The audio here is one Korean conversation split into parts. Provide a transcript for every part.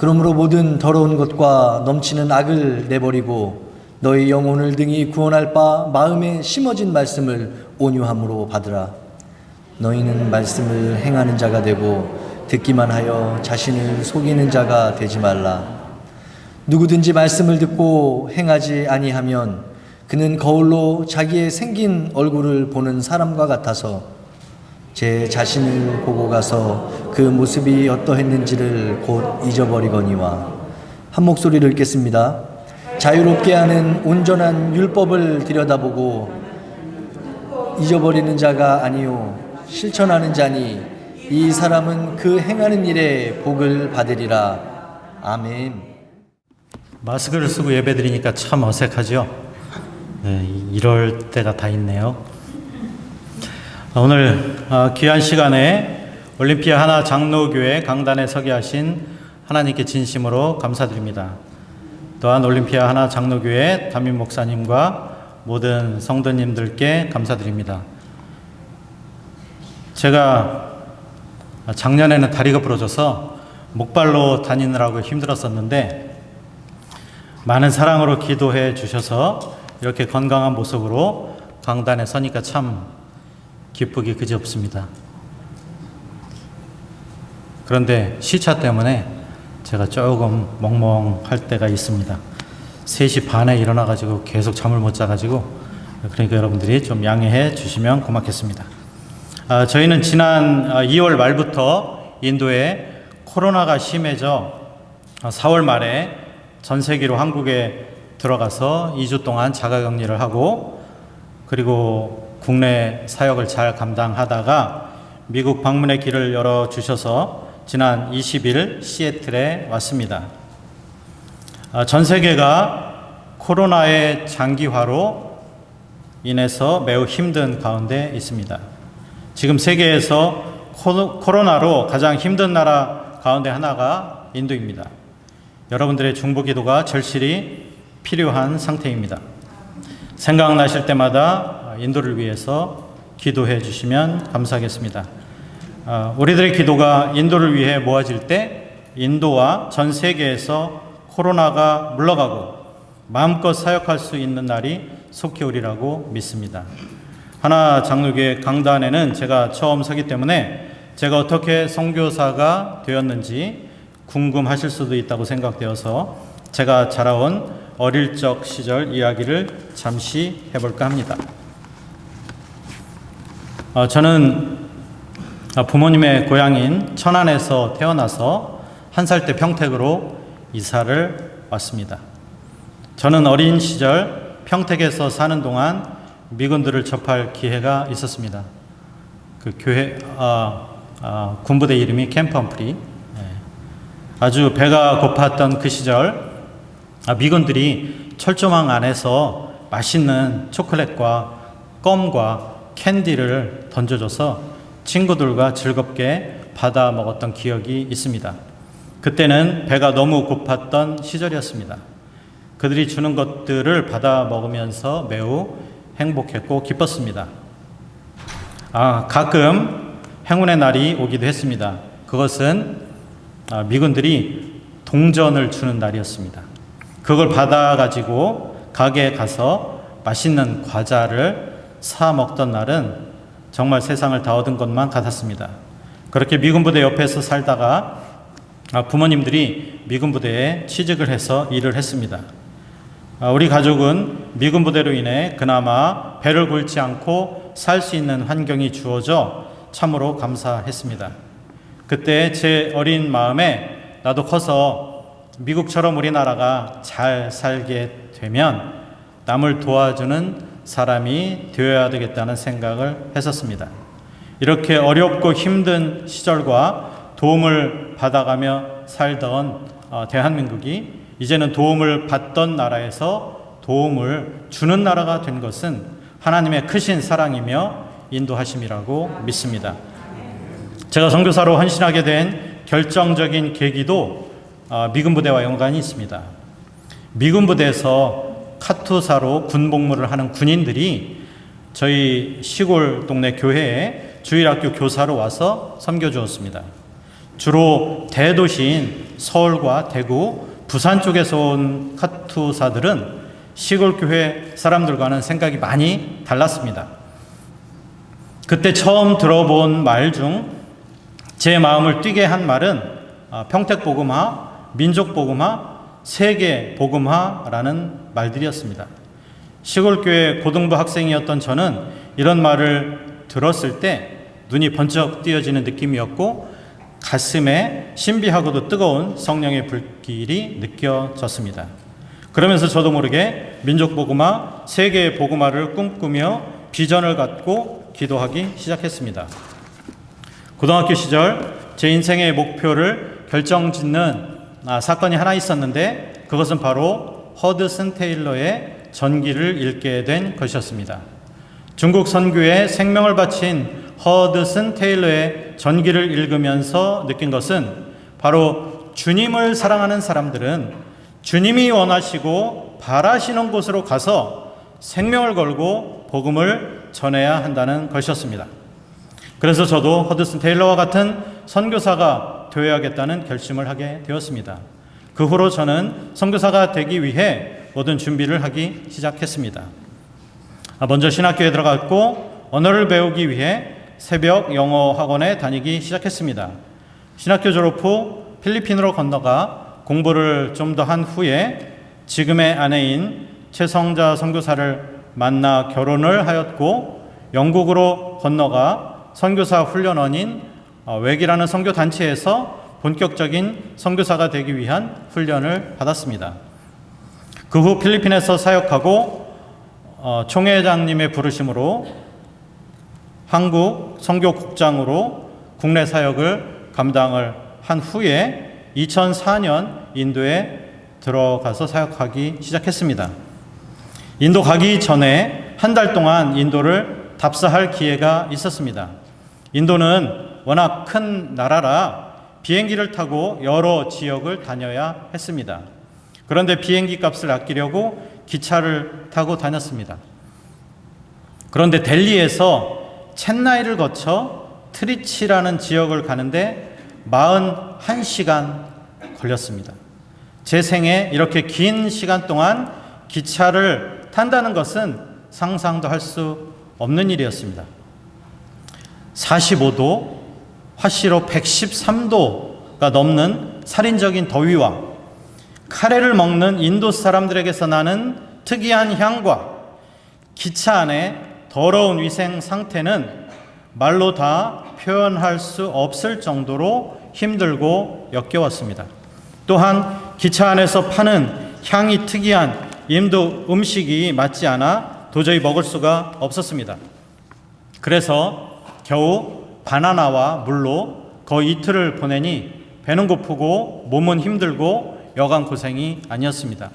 그러므로 모든 더러운 것과 넘치는 악을 내버리고 너희 영혼을 등이 구원할 바 마음에 심어진 말씀을 온유함으로 받으라. 너희는 말씀을 행하는 자가 되고 듣기만 하여 자신을 속이는 자가 되지 말라. 누구든지 말씀을 듣고 행하지 아니하면 그는 거울로 자기의 생긴 얼굴을 보는 사람과 같아서 제 자신을 보고 가서 그 모습이 어떠했는지를 곧 잊어버리거니와. 한 목소리를 읽겠습니다. 자유롭게 하는 온전한 율법을 들여다보고 잊어버리는 자가 아니요 실천하는 자니 이 사람은 그 행하는 일에 복을 받으리라. 아멘. 마스크를 쓰고 예배드리니까 참 어색하죠? 네, 이럴 때가 다 있네요. 오늘 귀한 시간에 올림피아 하나 장로교회 강단에 서게 하신 하나님께 진심으로 감사드립니다. 또한 올림피아 하나 장로교회 담임 목사님과 모든 성도님들께 감사드립니다. 제가 작년에는 다리가 부러져서 목발로 다니느라고 힘들었었는데 많은 사랑으로 기도해 주셔서 이렇게 건강한 모습으로 강단에 서니까 참 기쁘기 그지없습니다. 그런데 시차 때문에 제가 조금 멍멍할 때가 있습니다. 3시 반에 일어나가지고 계속 잠을 못 자가지고, 그러니까 여러분들이 좀 양해해 주시면 고맙겠습니다. 저희는 지난 2월 말부터 인도에 코로나가 심해져 4월 말에 전 세계로 한국에 들어가서 2주 동안 자가격리를 하고, 그리고 국내 사역을 잘 감당하다가 미국 방문의 길을 열어주셔서 지난 20일 시애틀에 왔습니다. 전 세계가 코로나의 장기화로 인해서 매우 힘든 가운데 있습니다. 지금 세계에서 코로나로 가장 힘든 나라 가운데 하나가 인도입니다. 여러분들의 중보 기도가 절실히 필요한 상태입니다. 생각나실 때마다 인도를 위해서 기도해 주시면 감사하겠습니다. 우리들의 기도가 인도를 위해 모아질 때 인도와 전 세계에서 코로나가 물러가고 마음껏 사역할 수 있는 날이 속히 오리라고 믿습니다. 하나 장로교회 강단에는 제가 처음 서기 때문에 제가 어떻게 선교사가 되었는지 궁금하실 수도 있다고 생각되어서 제가 자라온 어릴 적 시절 이야기를 잠시 해볼까 합니다. 저는 부모님의 고향인 천안에서 태어나서 1살 때 평택으로 이사를 왔습니다. 저는 어린 시절 평택에서 사는 동안 미군들을 접할 기회가 있었습니다. 그 교회 군부대 이름이 캠프 험프리. 아주 배가 고팠던 그 시절 미군들이 철조망 안에서 맛있는 초콜릿과 껌과 캔디를 던져줘서 친구들과 즐겁게 받아 먹었던 기억이 있습니다. 그때는 배가 너무 고팠던 시절이었습니다. 그들이 주는 것들을 받아 먹으면서 매우 행복했고 기뻤습니다. 가끔 행운의 날이 오기도 했습니다. 그것은 미군들이 동전을 주는 날이었습니다. 그걸 받아가지고 가게에 가서 맛있는 과자를 사 먹던 날은 정말 세상을 다 얻은 것만 같았습니다. 그렇게 미군 부대 옆에서 살다가 부모님들이 미군 부대에 취직을 해서 일을 했습니다. 우리 가족은 미군 부대로 인해 그나마 배를 굴지 않고 살 수 있는 환경이 주어져 참으로 감사했습니다. 그때 제 어린 마음에 나도 커서 미국처럼 우리나라가 잘 살게 되면 남을 도와주는 사람이 되어야 되겠다는 생각을 했었습니다. 이렇게 어렵고 힘든 시절과 도움을 받아가며 살던 대한민국이 이제는 도움을 받던 나라에서 도움을 주는 나라가 된 것은 하나님의 크신 사랑이며 인도하심이라고 믿습니다. 제가 선교사로 헌신하게 된 결정적인 계기도 미군 부대와 연관이 있습니다. 미군 부대에서 카투사로 군복무를 하는 군인들이 저희 시골 동네 교회에 주일학교 교사로 와서 섬겨주었습니다. 주로 대도시인 서울과 대구, 부산 쪽에서 온 카투사들은 시골 교회 사람들과는 생각이 많이 달랐습니다. 그때 처음 들어본 말 중 제 마음을 뛰게 한 말은 평택복음화, 민족복음화, 세계복음화라는 말들이었습니다. 시골교회 고등부 학생이었던 저는 이런 말을 들었을 때 눈이 번쩍 띄어지는 느낌이었고 가슴에 신비하고도 뜨거운 성령의 불길이 느껴졌습니다. 그러면서 저도 모르게 민족복음화, 세계복음화를 꿈꾸며 비전을 갖고 기도하기 시작했습니다. 고등학교 시절 제 인생의 목표를 결정짓는 사건이 하나 있었는데 그것은 바로 허드슨 테일러의 전기를 읽게 된 것이었습니다. 중국 선교에 생명을 바친 허드슨 테일러의 전기를 읽으면서 느낀 것은 바로 주님을 사랑하는 사람들은 주님이 원하시고 바라시는 곳으로 가서 생명을 걸고 복음을 전해야 한다는 것이었습니다. 그래서 저도 허드슨 테일러와 같은 선교사가 되어야겠다는 결심을 하게 되었습니다. 그 후로 저는 선교사가 되기 위해 모든 준비를 하기 시작했습니다. 먼저 신학교에 들어갔고 언어를 배우기 위해 새벽 영어 학원에 다니기 시작했습니다. 신학교 졸업 후 필리핀으로 건너가 공부를 좀 더 한 후에 지금의 아내인 최성자 선교사를 만나 결혼을 하였고 영국으로 건너가 선교사 훈련원인 웩이라는 선교 단체에서 본격적인 선교사가 되기 위한 훈련을 받았습니다. 그 후 필리핀에서 사역하고 총회장님의 부르심으로 한국 선교국장으로 국내 사역을 감당을 한 후에 2004년 인도에 들어가서 사역하기 시작했습니다. 인도 가기 전에 한 달 동안 인도를 답사할 기회가 있었습니다. 인도는 워낙 큰 나라라 비행기를 타고 여러 지역을 다녀야 했습니다. 그런데 비행기 값을 아끼려고 기차를 타고 다녔습니다. 그런데 델리에서 첸나이를 거쳐 트리치라는 지역을 가는데 41시간 걸렸습니다. 제 생에 이렇게 긴 시간 동안 기차를 탄다는 것은 상상도 할 수 없는 일이었습니다. 45도, 화씨로 113도가 넘는 살인적인 더위와 카레를 먹는 인도 사람들에게서 나는 특이한 향과 기차 안에 더러운 위생 상태는 말로 다 표현할 수 없을 정도로 힘들고 역겨웠습니다. 또한 기차 안에서 파는 향이 특이한 인도 음식이 맞지 않아 도저히 먹을 수가 없었습니다. 그래서 겨우 바나나와 물로 거의 이틀을 보내니 배는 고프고 몸은 힘들고 여간 고생이 아니었습니다.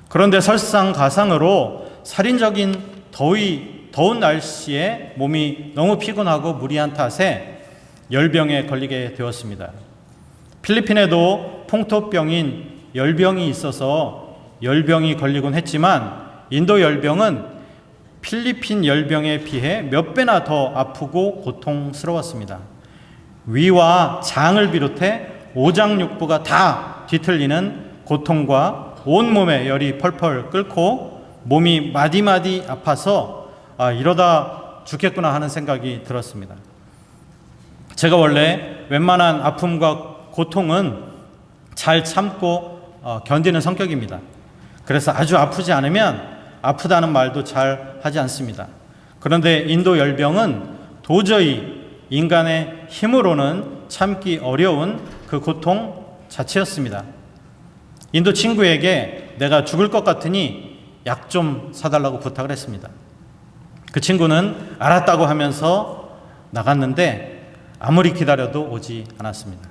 그런데 설상가상으로 살인적인 더운 날씨에 몸이 너무 피곤하고 무리한 탓에 열병에 걸리게 되었습니다. 필리핀에도 풍토병인 열병이 있어서 열병이 걸리곤 했지만 인도 열병은 필리핀 열병에 비해 몇 배나 더 아프고 고통스러웠습니다. 위와 장을 비롯해 오장육부가 다 뒤틀리는 고통과 온몸에 열이 펄펄 끓고 몸이 마디마디 아파서 이러다 죽겠구나 하는 생각이 들었습니다. 제가 원래 웬만한 아픔과 고통은 잘 참고 견디는 성격입니다. 그래서 아주 아프지 않으면 아프다는 말도 잘 하지 않습니다. 그런데 인도 열병은 도저히 인간의 힘으로는 참기 어려운 그 고통 자체였습니다. 인도 친구에게 내가 죽을 것 같으니 약 좀 사달라고 부탁을 했습니다. 그 친구는 알았다고 하면서 나갔는데 아무리 기다려도 오지 않았습니다.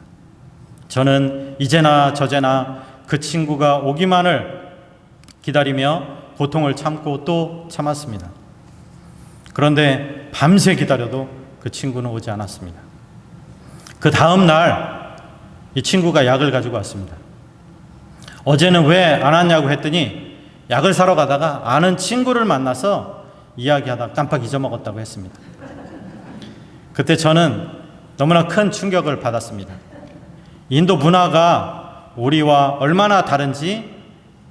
저는 이제나 저제나 그 친구가 오기만을 기다리며 고통을 참고 또 참았습니다. 그런데 밤새 기다려도 그 친구는 오지 않았습니다. 그 다음 날 이 친구가 약을 가지고 왔습니다. 어제는 왜 안 왔냐고 했더니 약을 사러 가다가 아는 친구를 만나서 이야기하다 깜빡 잊어먹었다고 했습니다. 그때 저는 너무나 큰 충격을 받았습니다. 인도 문화가 우리와 얼마나 다른지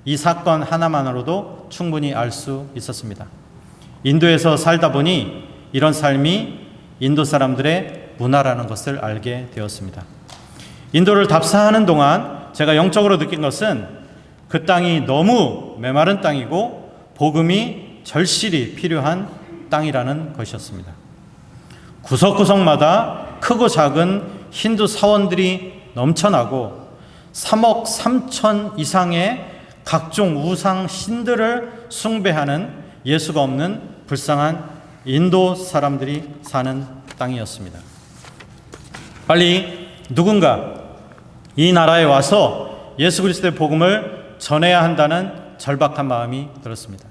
이 사건 하나만으로도 충분히 알 수 있었습니다. 인도에서 살다 보니 이런 삶이 인도 사람들의 문화라는 것을 알게 되었습니다. 인도를 답사하는 동안 제가 영적으로 느낀 것은 그 땅이 너무 메마른 땅이고 복음이 절실히 필요한 땅이라는 것이었습니다. 구석구석마다 크고 작은 힌두 사원들이 넘쳐나고 3억 3천 이상의 각종 우상 신들을 숭배하는 예수가 없는 불쌍한 인도 사람들이 사는 땅이었습니다. 빨리 누군가 이 나라에 와서 예수 그리스도의 복음을 전해야 한다는 절박한 마음이 들었습니다.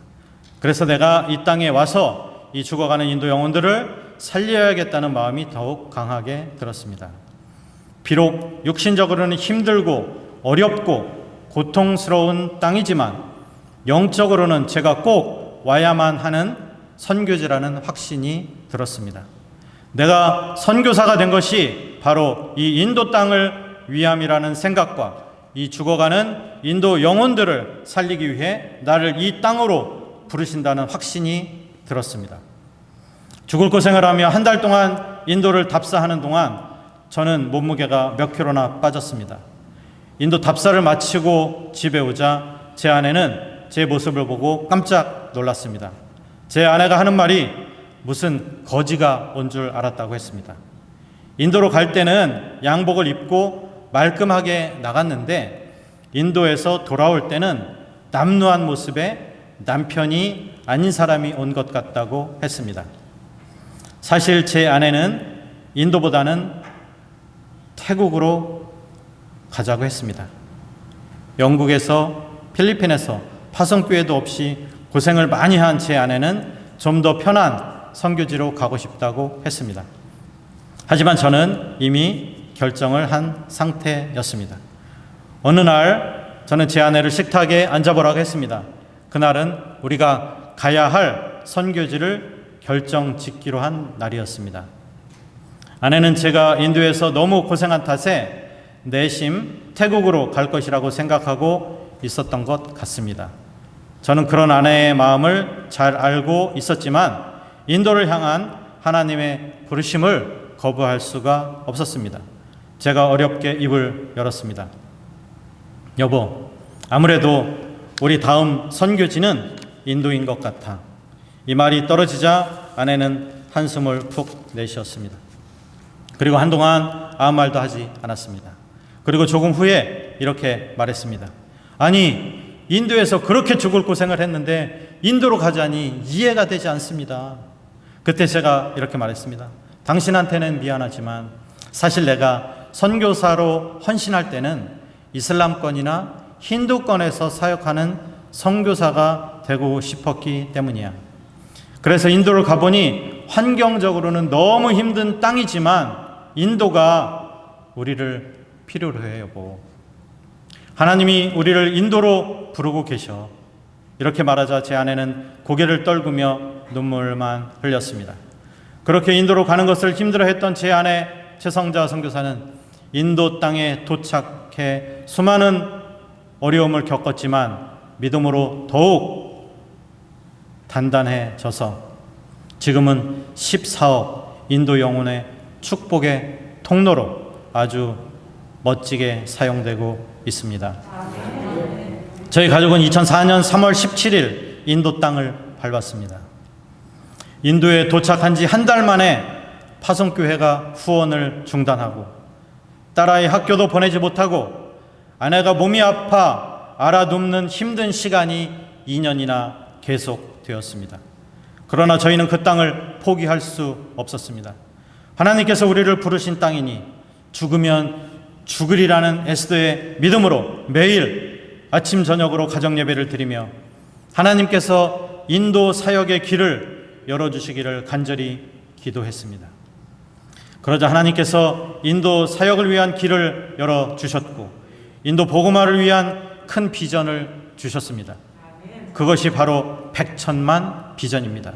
그래서 내가 이 땅에 와서 이 죽어가는 인도 영혼들을 살려야겠다는 마음이 더욱 강하게 들었습니다. 비록 육신적으로는 힘들고 어렵고 고통스러운 땅이지만 영적으로는 제가 꼭 와야만 하는 선교지라는 확신이 들었습니다. 내가 선교사가 된 것이 바로 이 인도 땅을 위함이라는 생각과 이 죽어가는 인도 영혼들을 살리기 위해 나를 이 땅으로 부르신다는 확신이 들었습니다. 죽을 고생을 하며 한 달 동안 인도를 답사하는 동안 저는 몸무게가 몇 킬로나 빠졌습니다. 인도 답사를 마치고 집에 오자 제 아내는 제 모습을 보고 깜짝 놀랐습니다. 제 아내가 하는 말이 무슨 거지가 온 줄 알았다고 했습니다. 인도로 갈 때는 양복을 입고 말끔하게 나갔는데 인도에서 돌아올 때는 남루한 모습에 남편이 아닌 사람이 온 것 같다고 했습니다. 사실 제 아내는 인도보다는 태국으로 가자고 했습니다. 영국에서 필리핀에서 파송교회도 없이 고생을 많이 한 제 아내는 좀 더 편한 선교지로 가고 싶다고 했습니다. 하지만 저는 이미 결정을 한 상태였습니다. 어느 날 저는 제 아내를 식탁에 앉아보라고 했습니다. 그날은 우리가 가야 할 선교지를 결정 짓기로 한 날이었습니다. 아내는 제가 인도에서 너무 고생한 탓에 내심 태국으로 갈 것이라고 생각하고 있었던 것 같습니다. 저는 그런 아내의 마음을 잘 알고 있었지만 인도를 향한 하나님의 부르심을 거부할 수가 없었습니다. 제가 어렵게 입을 열었습니다. 여보, 아무래도 우리 다음 선교지는 인도인 것 같아. 이 말이 떨어지자 아내는 한숨을 푹 내쉬었습니다. 그리고 한동안 아무 말도 하지 않았습니다. 그리고 조금 후에 이렇게 말했습니다. 아니, 인도에서 그렇게 죽을 고생을 했는데 인도로 가자니 이해가 되지 않습니다. 그때 제가 이렇게 말했습니다. 당신한테는 미안하지만 사실 내가 선교사로 헌신할 때는 이슬람권이나 힌두권에서 사역하는 선교사가 되고 싶었기 때문이야. 그래서 인도를 가보니 환경적으로는 너무 힘든 땅이지만 인도가 우리를 필요로 해요, 여보. 하나님이 우리를 인도로 부르고 계셔. 이렇게 말하자 제 아내는 고개를 떨구며 눈물만 흘렸습니다. 그렇게 인도로 가는 것을 힘들어했던 제 아내 최성자 선교사는 인도 땅에 도착해 수많은 어려움을 겪었지만 믿음으로 더욱 단단해져서 지금은 14억 인도 영혼의 축복의 통로로 아주 멋지게 사용되고 있습니다. 저희 가족은 2004년 3월 17일 인도 땅을 밟았습니다. 인도에 도착한 지 한 달 만에 파송교회가 후원을 중단하고 딸아이 학교도 보내지 못하고 아내가 몸이 아파 알아눕는 힘든 시간이 2년이나 계속되었습니다. 그러나 저희는 그 땅을 포기할 수 없었습니다. 하나님께서 우리를 부르신 땅이니 죽으면 죽으리라는 에스더의 믿음으로 매일 아침 저녁으로 가정 예배를 드리며 하나님께서 인도 사역의 길을 열어주시기를 간절히 기도했습니다. 그러자 하나님께서 인도 사역을 위한 길을 열어주셨고 인도 복음화를 위한 큰 비전을 주셨습니다. 그것이 바로 100천만 비전입니다.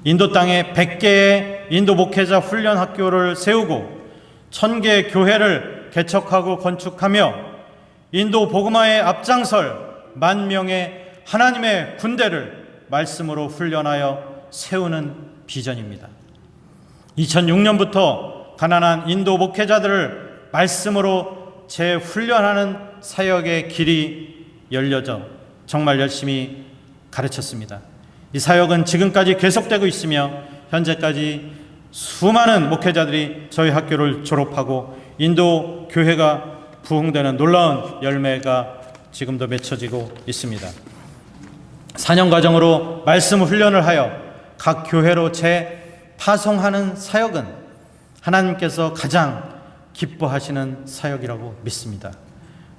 인도 땅에 100개의 인도 목회자 훈련 학교를 세우고 1000개의 교회를 개척하고 건축하며 인도 복음화의 앞장설 만 명의 하나님의 군대를 말씀으로 훈련하여 세우는 비전입니다. 2006년부터 가난한 인도 목회자들을 말씀으로 재훈련하는 사역의 길이 열려져 정말 열심히 가르쳤습니다. 이 사역은 지금까지 계속되고 있으며 현재까지 수많은 목회자들이 저희 학교를 졸업하고 인도 교회가 부흥되는 놀라운 열매가 지금도 맺혀지고 있습니다. 4년 과정으로 말씀 훈련을 하여 각 교회로 재파송하는 사역은 하나님께서 가장 기뻐하시는 사역이라고 믿습니다.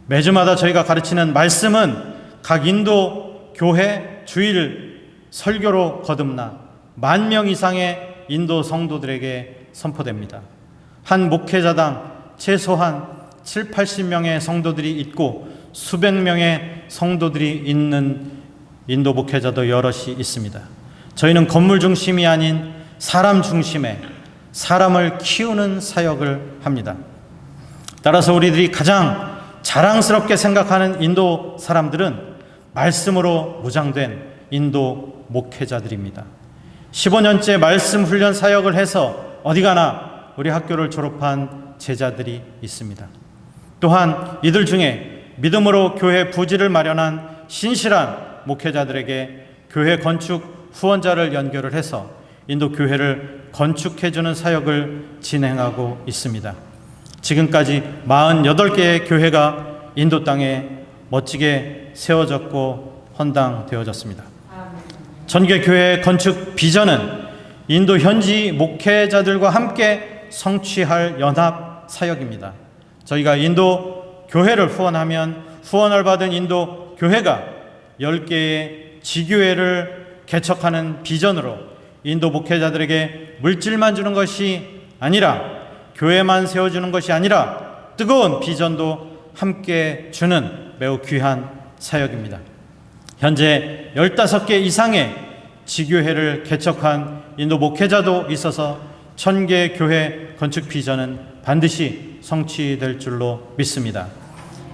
매주마다 저희가 가르치는 말씀은 각 인도 교회 주일 설교로 거듭나 10,000명 이상의 인도 성도들에게 선포됩니다. 한 목회자당 최소한 70-80명의 성도들이 있고 수백 명의 성도들이 있는 인도 목회자도 여럿이 있습니다. 저희는 건물 중심이 아닌 사람 중심의 사람을 키우는 사역을 합니다. 따라서 우리들이 가장 자랑스럽게 생각하는 인도 사람들은 말씀으로 무장된 인도 목회자들입니다. 15년째 말씀 훈련 사역을 해서 어디 가나 우리 학교를 졸업한 제자들이 있습니다. 또한 이들 중에 믿음으로 교회 부지를 마련한 신실한 목회자들에게 교회 건축 후원자를 연결을 해서 인도 교회를 건축해주는 사역을 진행하고 있습니다. 지금까지 48개의 교회가 인도 땅에 멋지게 세워졌고 헌당되어졌습니다. 전개 교회 건축 비전은 인도 현지 목회자들과 함께 성취할 연합 사역입니다. 저희가 인도 교회를 후원하면 후원을 받은 인도 교회가 10개의 지교회를 개척하는 비전으로 인도 목회자들에게 물질만 주는 것이 아니라 교회만 세워주는 것이 아니라 뜨거운 비전도 함께 주는 매우 귀한 사역입니다. 현재 15개 이상의 지교회를 개척한 인도 목회자도 있어서 1000개 교회 건축 비전은 반드시 성취될 줄로 믿습니다.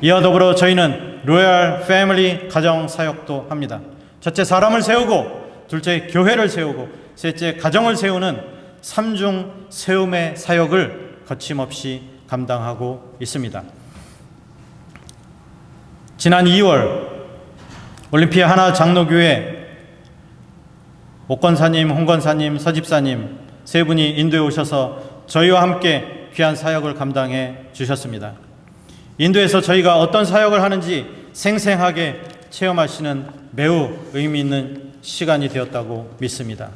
이와 더불어 저희는 로얄 패밀리 가정 사역도 합니다. 첫째 사람을 세우고, 둘째 교회를 세우고, 셋째 가정을 세우는 3중 세움의 사역을 거침없이 감당하고 있습니다. 지난 2월 올림피아 하나 장로교회 옥권사님, 홍권사님, 서집사님 세 분이 인도에 오셔서 저희와 함께 귀한 사역을 감당해 주셨습니다. 인도에서 저희가 어떤 사역을 하는지 생생하게 체험하시는 매우 의미 있는 시간이 되었다고 믿습니다.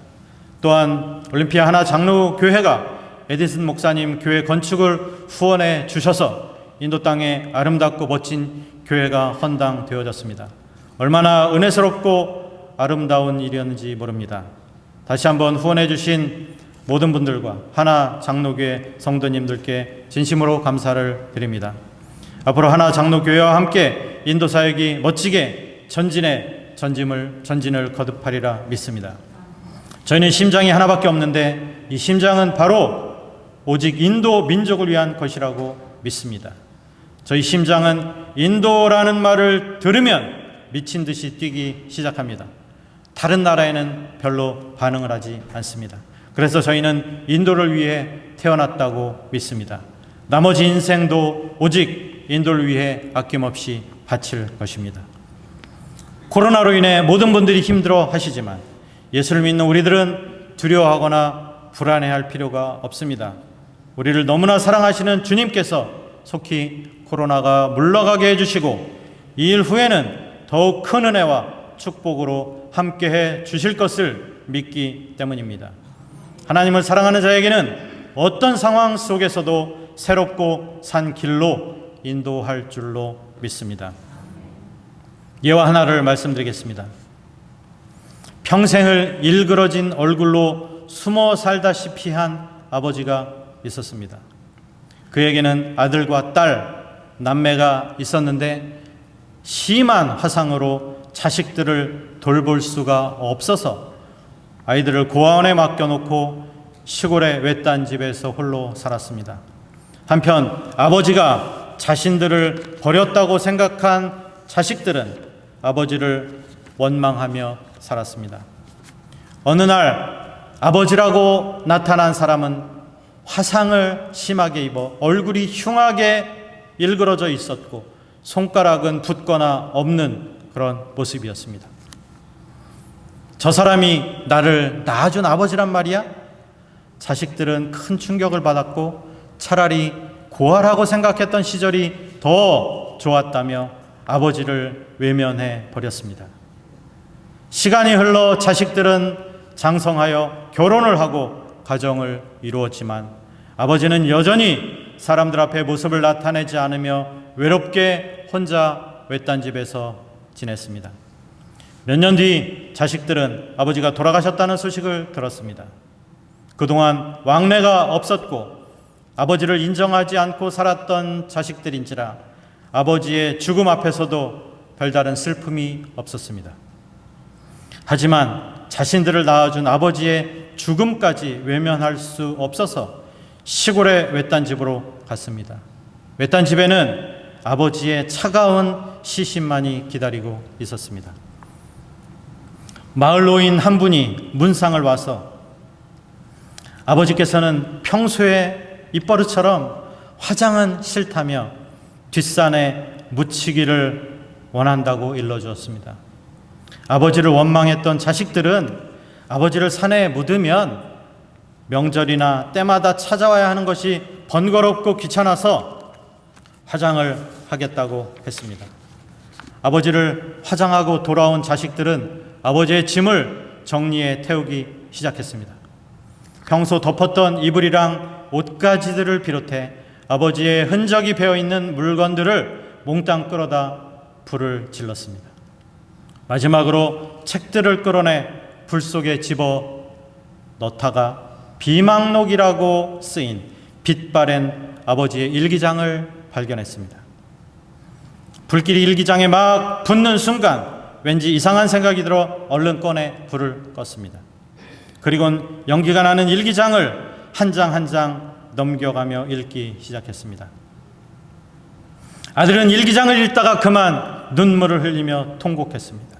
또한 올림피아 하나 장로교회가 에디슨 목사님 교회 건축을 후원해 주셔서 인도 땅에 아름답고 멋진 교회가 헌당되어졌습니다. 얼마나 은혜스럽고 아름다운 일이었는지 모릅니다. 다시 한번 후원해 주신 모든 분들과 하나 장로교회 성도님들께 진심으로 감사를 드립니다. 앞으로 하나 장로교회와 함께 인도 사역이 멋지게 전진을 거듭하리라 믿습니다. 저희는 심장이 하나밖에 없는데 이 심장은 바로 오직 인도 민족을 위한 것이라고 믿습니다. 저희 심장은 인도라는 말을 들으면 미친 듯이 뛰기 시작합니다. 다른 나라에는 별로 반응을 하지 않습니다. 그래서 저희는 인도를 위해 태어났다고 믿습니다. 나머지 인생도 오직 인도를 위해 아낌없이 바칠 것입니다. 코로나로 인해 모든 분들이 힘들어 하시지만 예수를 믿는 우리들은 두려워하거나 불안해할 필요가 없습니다. 우리를 너무나 사랑하시는 주님께서 속히 코로나가 물러가게 해주시고 이 일 후에는 더욱 큰 은혜와 축복으로 함께해 주실 것을 믿기 때문입니다. 하나님을 사랑하는 자에게는 어떤 상황 속에서도 새롭고 산 길로 인도할 줄로 믿습니다. 예화 하나를 말씀드리겠습니다. 평생을 일그러진 얼굴로 숨어 살다시피 한 아버지가 있었습니다. 그에게는 아들과 딸, 남매가 있었는데 심한 화상으로 자식들을 돌볼 수가 없어서 아이들을 고아원에 맡겨놓고 시골의 외딴 집에서 홀로 살았습니다. 한편 아버지가 자신들을 버렸다고 생각한 자식들은 아버지를 원망하며 살았습니다. 어느 날 아버지라고 나타난 사람은 화상을 심하게 입어 얼굴이 흉하게 일그러져 있었고 손가락은 붓거나 없는 그런 모습이었습니다. 저 사람이 나를 낳아준 아버지란 말이야? 자식들은 큰 충격을 받았고 차라리 고아라고 생각했던 시절이 더 좋았다며 아버지를 외면해 버렸습니다. 시간이 흘러 자식들은 장성하여 결혼을 하고 가정을 이루었지만 아버지는 여전히 사람들 앞에 모습을 나타내지 않으며 외롭게 혼자 외딴 집에서 지냈습니다. 몇 년 뒤 자식들은 아버지가 돌아가셨다는 소식을 들었습니다. 그동안 왕래가 없었고 아버지를 인정하지 않고 살았던 자식들인지라 아버지의 죽음 앞에서도 별다른 슬픔이 없었습니다. 하지만 자신들을 낳아준 아버지의 죽음까지 외면할 수 없어서 시골의 외딴 집으로 갔습니다. 외딴 집에는 아버지의 차가운 시신만이 기다리고 있었습니다. 마을 노인 한 분이 문상을 와서 아버지께서는 평소에 입버릇처럼 화장은 싫다며 뒷산에 묻히기를 원한다고 일러주었습니다. 아버지를 원망했던 자식들은 아버지를 산에 묻으면 명절이나 때마다 찾아와야 하는 것이 번거롭고 귀찮아서 화장을 하겠다고 했습니다. 아버지를 화장하고 돌아온 자식들은 아버지의 짐을 정리해 태우기 시작했습니다. 평소 덮었던 이불이랑 옷가지들을 비롯해 아버지의 흔적이 배어있는 물건들을 몽땅 끌어다 불을 질렀습니다. 마지막으로 책들을 끌어내 불 속에 집어 넣다가 비망록이라고 쓰인 빛바랜 아버지의 일기장을 발견했습니다. 불길이 일기장에 막 붙는 순간 왠지 이상한 생각이 들어 얼른 꺼내 불을 껐습니다. 그리고는 연기가 나는 일기장을 한 장 한 장 넘겨가며 읽기 시작했습니다. 아들은 일기장을 읽다가 그만 눈물을 흘리며 통곡했습니다.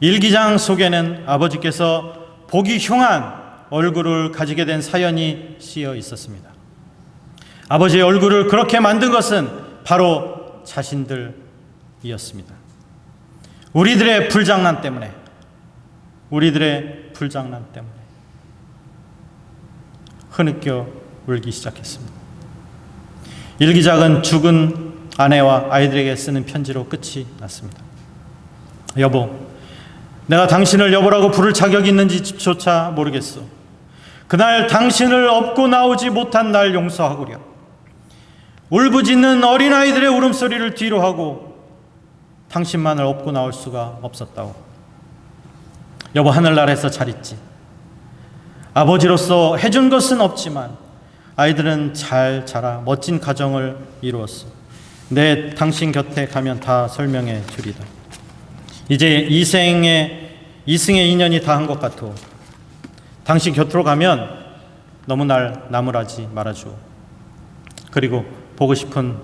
일기장 속에는 아버지께서 보기 흉한 얼굴을 가지게 된 사연이 쓰여 있었습니다. 아버지의 얼굴을 그렇게 만든 것은 바로 자신들이었습니다. 우리들의 불장난 때문에 흐느껴 울기 시작했습니다. 일기장은 죽은 아내와 아이들에게 쓰는 편지로 끝이 났습니다. 여보, 내가 당신을 여보라고 부를 자격이 있는지조차 모르겠어. 그날 당신을 업고 나오지 못한 날 용서하구려. 울부짖는 어린아이들의 울음소리를 뒤로 하고 당신만을 업고 나올 수가 없었다고. 여보, 하늘나라에서 잘 있지. 아버지로서 해준 것은 없지만 아이들은 잘 자라 멋진 가정을 이루었어. 내 당신 곁에 가면 다 설명해 주리다. 이제 이승의 인연이 다 한 것 같오. 당신 곁으로 가면 너무 날 나무라지 말아주오. 그리고 보고 싶은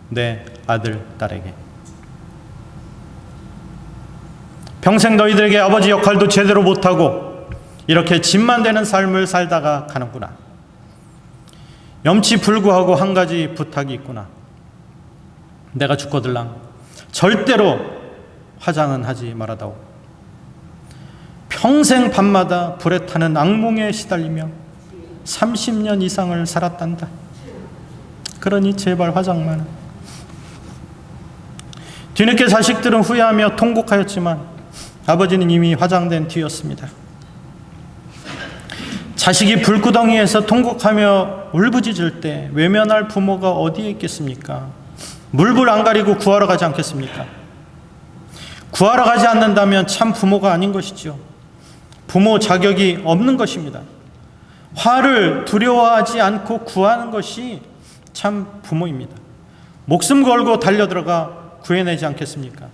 내 아들, 딸에게. 평생 너희들에게 아버지 역할도 제대로 못하고 이렇게 짐만 되는 삶을 살다가 가는구나. 염치불구하고 한 가지 부탁이 있구나. 내가 죽거들랑 절대로 화장은 하지 말아다오. 평생 밤마다 불에 타는 악몽에 시달리며 30년 이상을 살았단다. 그러니 제발 화장만. 뒤늦게 자식들은 후회하며 통곡하였지만 아버지는 이미 화장된 뒤였습니다. 자식이 불구덩이에서 통곡하며 울부짖을 때 외면할 부모가 어디에 있겠습니까? 물불 안 가리고 구하러 가지 않겠습니까? 구하러 가지 않는다면 참 부모가 아닌 것이죠. 부모 자격이 없는 것입니다. 화를 두려워하지 않고 구하는 것이 참 부모입니다. 목숨 걸고 달려들어가 구해내지 않겠습니까?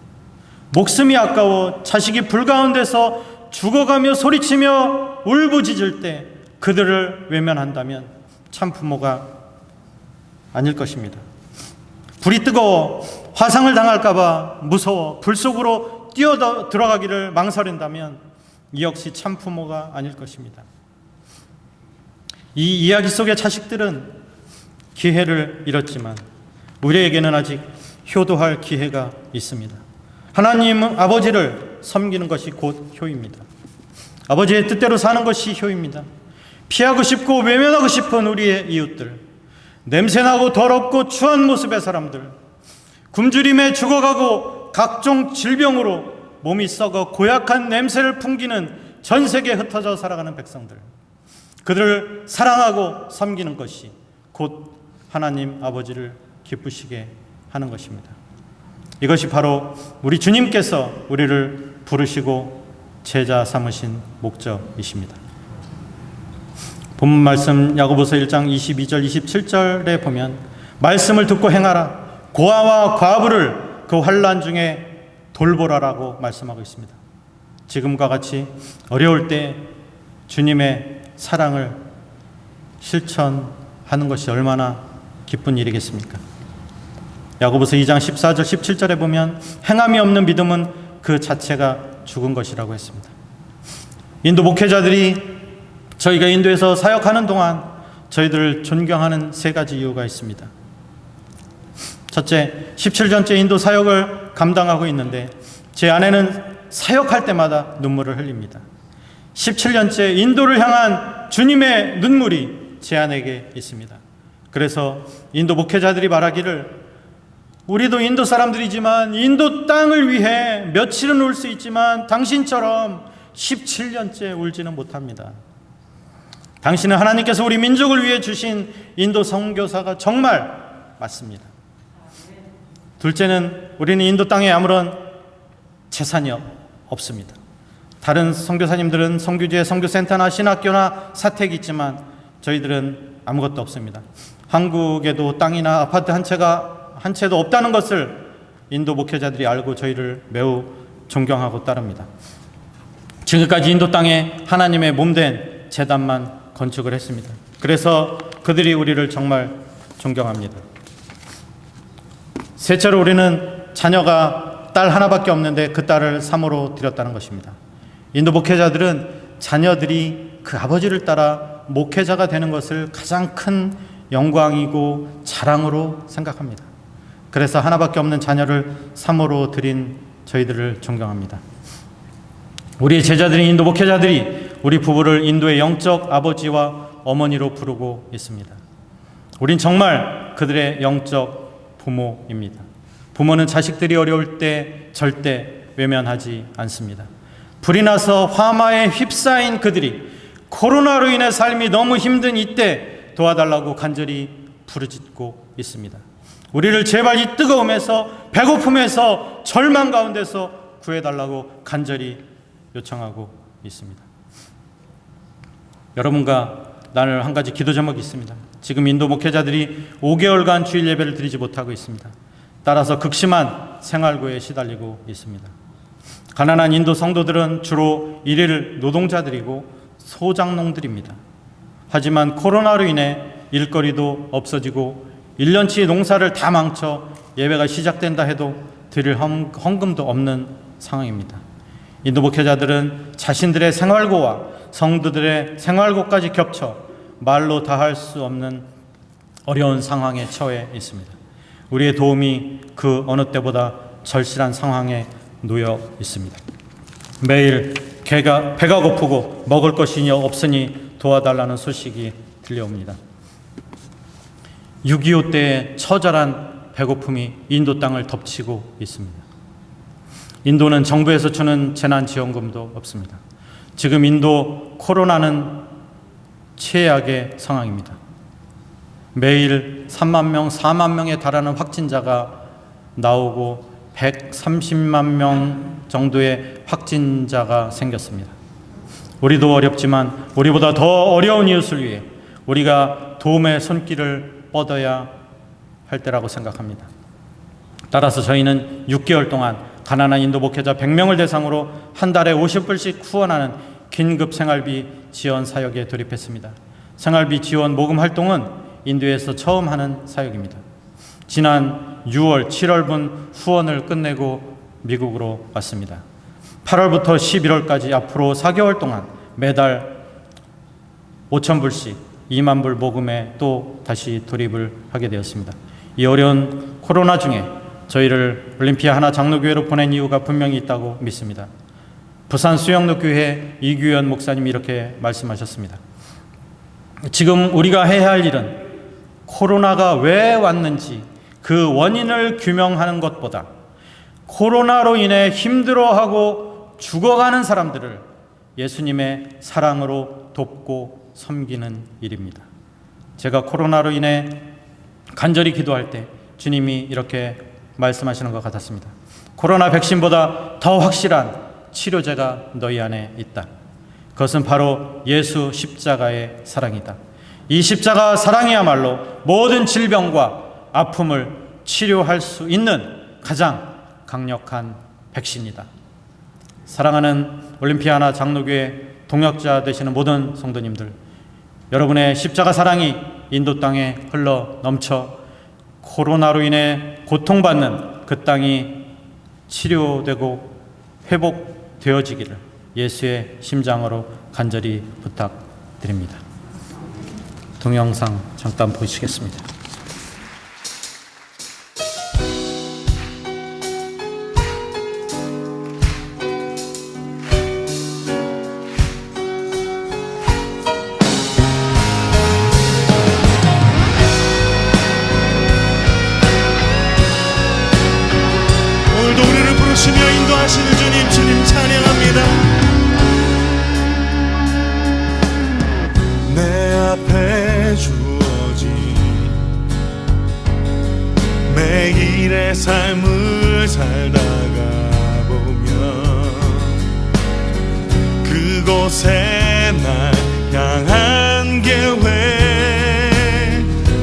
목숨이 아까워 자식이 불 가운데서 죽어가며 소리치며 울부짖을 때 그들을 외면한다면 참 부모가 아닐 것입니다. 불이 뜨거워 화상을 당할까봐 무서워 불 속으로 뛰어 들어가기를 망설인다면 이 역시 참 부모가 아닐 것입니다. 이 이야기 속의 자식들은 기회를 잃었지만 우리에게는 아직 효도할 기회가 있습니다. 하나님 아버지를 섬기는 것이 곧 효입니다. 아버지의 뜻대로 사는 것이 효입니다. 피하고 싶고 외면하고 싶은 우리의 이웃들, 냄새나고 더럽고 추한 모습의 사람들, 굶주림에 죽어가고 각종 질병으로 몸이 썩어 고약한 냄새를 풍기는 전 세계에 흩어져 살아가는 백성들, 그들을 사랑하고 섬기는 것이 곧 하나님 아버지를 기쁘시게 하는 것입니다. 이것이 바로 우리 주님께서 우리를 부르시고 제자 삼으신 목적이십니다. 본문 말씀 야고보서 1장 22절 27절에 보면 말씀을 듣고 행하라, 고아와 과부를 그 환난 중에 돌보라라고 말씀하고 있습니다. 지금과 같이 어려울 때 주님의 사랑을 실천하는 것이 얼마나 기쁜 일이겠습니까? 야고보서 2장 14절 17절에 보면 행함이 없는 믿음은 그 자체가 죽은 것이라고 했습니다. 인도 목회자들이 저희가 인도에서 사역하는 동안 저희들을 존경하는 세 가지 이유가 있습니다. 첫째, 17년째 인도 사역을 감당하고 있는데 제 아내는 사역할 때마다 눈물을 흘립니다. 17년째 인도를 향한 주님의 눈물이 제 아내에게 있습니다. 그래서 인도 목회자들이 말하기를 우리도 인도 사람들이지만 인도 땅을 위해 며칠은 울 수 있지만 당신처럼 17년째 울지는 못합니다. 당신은 하나님께서 우리 민족을 위해 주신 인도 선교사가 정말 맞습니다. 둘째는 우리는 인도 땅에 아무런 재산이 없습니다. 다른 선교사님들은 선교지에 선교센터나 신학교나 사택이 있지만 저희들은 아무것도 없습니다. 한국에도 땅이나 아파트 한 채도 없다는 것을 인도 목회자들이 알고 저희를 매우 존경하고 따릅니다. 지금까지 인도 땅에 하나님의 몸된 제단만 건축을 했습니다. 그래서 그들이 우리를 정말 존경합니다. 셋째로 우리는 자녀가 딸 하나밖에 없는데 그 딸을 사모로 드렸다는 것입니다. 인도 목회자들은 자녀들이 그 아버지를 따라 목회자가 되는 것을 가장 큰 영광이고 자랑으로 생각합니다. 그래서 하나밖에 없는 자녀를 사모로 드린 저희들을 존경합니다. 우리의 제자들인 인도 목회자들이 우리 부부를 인도의 영적 아버지와 어머니로 부르고 있습니다. 우린 정말 그들의 영적 부모입니다. 부모는 자식들이 어려울 때 절대 외면하지 않습니다. 불이 나서 화마에 휩싸인 그들이 코로나로 인해 삶이 너무 힘든 이때 도와달라고 간절히 부르짖고 있습니다. 우리를 제발 이 뜨거움에서 배고픔에서 절망 가운데서 구해달라고 간절히 요청하고 있습니다. 여러분과 나눌 한 가지 기도 제목이 있습니다. 지금 인도 목회자들이 5개월간 주일 예배를 드리지 못하고 있습니다. 따라서 극심한 생활고에 시달리고 있습니다. 가난한 인도 성도들은 주로 일일 노동자들이고 소작농들입니다. 하지만 코로나로 인해 일거리도 없어지고 1년치 농사를 다 망쳐 예배가 시작된다 해도 드릴 헌금도 없는 상황입니다. 인도 목회자들은 자신들의 생활고와 성도들의 생활고까지 겹쳐 말로 다 할 수 없는 어려운 상황에 처해 있습니다. 우리의 도움이 그 어느 때보다 절실한 상황에 놓여 있습니다. 매일 배가 고프고 먹을 것이 없으니 도와달라는 소식이 들려옵니다. 6.25 때의 처절한 배고픔이 인도 땅을 덮치고 있습니다. 인도는 정부에서 주는 재난지원금도 없습니다. 지금 인도 코로나는 최악의 상황입니다. 매일 3만 명, 4만 명에 달하는 확진자가 나오고 130만 명 정도의 확진자가 생겼습니다. 우리도 어렵지만 우리보다 더 어려운 이웃을 위해 우리가 도움의 손길을 뻗어야 할 때라고 생각합니다. 따라서 저희는 6개월 동안 가난한 인도 목회자 100명을 대상으로 한 달에 50불씩 후원하는 긴급 생활비 지원 사역에 돌입했습니다. 생활비 지원 모금 활동은 인도에서 처음 하는 사역입니다. 지난 6월, 7월분 후원을 끝내고 미국으로 왔습니다. 8월부터 11월까지 앞으로 4개월 동안 매달 5,000불씩 2만 불 모금에 또 다시 돌입을 하게 되었습니다. 이 어려운 코로나 중에 저희를 올림피아 하나 장로교회로 보낸 이유가 분명히 있다고 믿습니다. 부산 수영로교회 이규현 목사님이 이렇게 말씀하셨습니다. 지금 우리가 해야 할 일은 코로나가 왜 왔는지 그 원인을 규명하는 것보다 코로나로 인해 힘들어하고 죽어가는 사람들을 예수님의 사랑으로 돕고 섬기는 일입니다. 제가 코로나로 인해 간절히 기도할 때 주님이 이렇게 말씀하시는 것 같았습니다. 코로나 백신보다 더 확실한 치료제가 너희 안에 있다. 그것은 바로 예수 십자가의 사랑이다. 이 십자가 사랑이야말로 모든 질병과 아픔을 치료할 수 있는 가장 강력한 백신이다. 사랑하는 올림피아 하나 장로교회 동역자 되시는 모든 성도님들, 여러분의 십자가 사랑이 인도 땅에 흘러 넘쳐 코로나로 인해 고통받는 그 땅이 치료되고 회복되어지기를 예수의 심장으로 간절히 부탁드립니다. 동영상 잠깐 보시겠습니다. 오늘도 우리를 부르시며 인도하시는 주님, 주님 찬양합니다. 내 앞에 주어진 매일의 삶을 살다가 보면 그곳에 날 향한 계획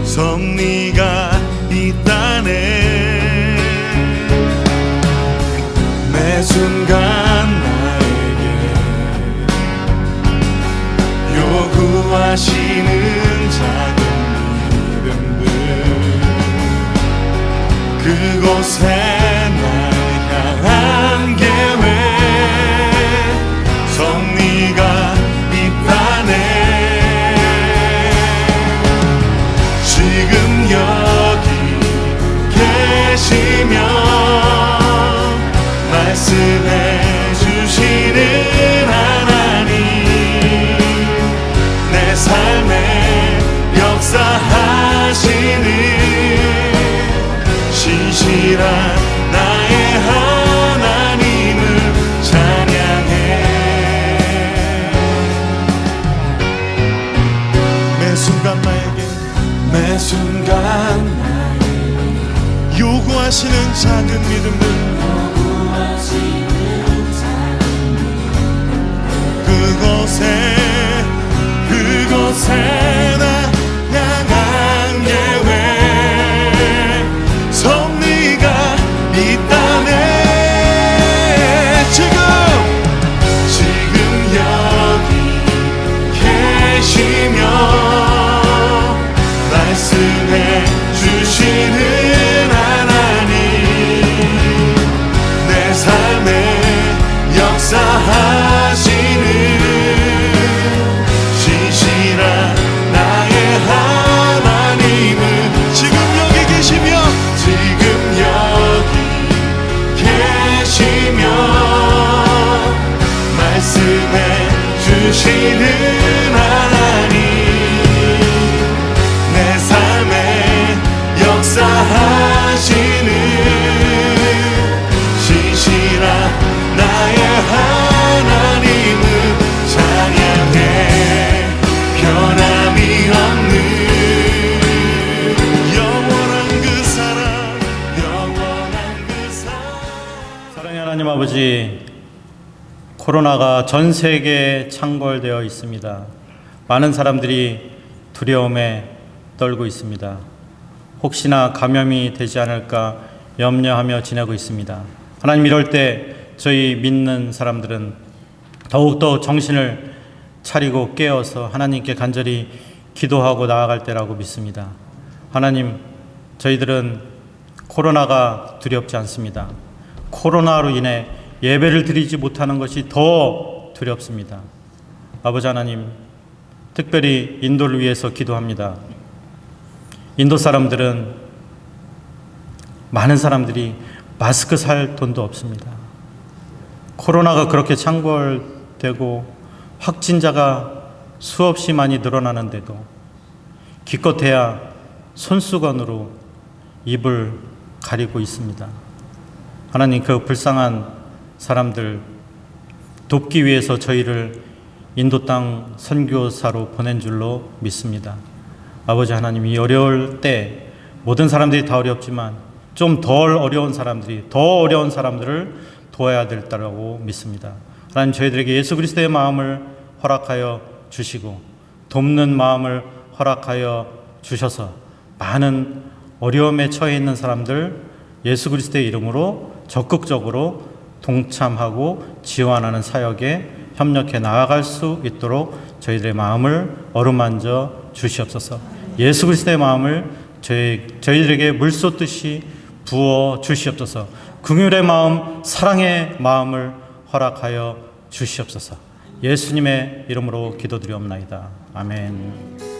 섭리가 있다네. 매 순간 나에게 요구하시는 작은 믿음들 그곳에 날 향한 계획 섭리가 있다네. 지금 여기 계시며 말씀해 주시는 하나님, 내 삶에 역사하시는 신실한 나의 하나님을 찬양해. 매 순간 나에게 요구하시는 작은 믿음들 그곳에 나 향한 계획 섭리가 있다네. 지금 여기 계시며 말씀해 주시는 하나님, 내 삶에 역사하시는 신실한 나의 하나님은 지금 여기 계시며 말씀해 주시는 하나님, 내 삶에 역사하시는 신실한 나의 하나님을 찬양해. 변함이 없는 영원한 그 사랑, 영원한 그 사랑. 사랑의 하나님 아버지, 코로나가 전 세계에 창궐되어 있습니다. 많은 사람들이 두려움에 떨고 있습니다. 혹시나 감염이 되지 않을까 염려하며 지내고 있습니다. 하나님, 이럴 때 저희 믿는 사람들은 더욱더 정신을 차리고 깨어서 하나님께 간절히 기도하고 나아갈 때라고 믿습니다. 하나님, 저희들은 코로나가 두렵지 않습니다. 코로나로 인해 예배를 드리지 못하는 것이 더 두렵습니다. 아버지 하나님, 특별히 인도를 위해서 기도합니다. 인도 사람들은, 많은 사람들이 마스크 살 돈도 없습니다. 코로나가 그렇게 창궐되고 확진자가 수없이 많이 늘어나는데도 기껏해야 손수건으로 입을 가리고 있습니다. 하나님, 그 불쌍한 사람들 돕기 위해서 저희를 인도 땅 선교사로 보낸 줄로 믿습니다. 아버지 하나님, 이 어려울 때 모든 사람들이 다 어렵지만 좀 덜 어려운 사람들이 더 어려운 사람들을 도와야 될 때라고 믿습니다. 하나님, 저희들에게 예수 그리스도의 마음을 허락하여 주시고 돕는 마음을 허락하여 주셔서 많은 어려움에 처해 있는 사람들 예수 그리스도의 이름으로 적극적으로 동참하고 지원하는 사역에 협력해 나아갈 수 있도록 저희들의 마음을 어루만져 주시옵소서. 예수 그리스도의 마음을 저희들에게 물 쏟듯이 부어 주시옵소서. 긍휼의 마음, 사랑의 마음을 허락하여 주시옵소서. 예수님의 이름으로 기도드리옵나이다. 아멘.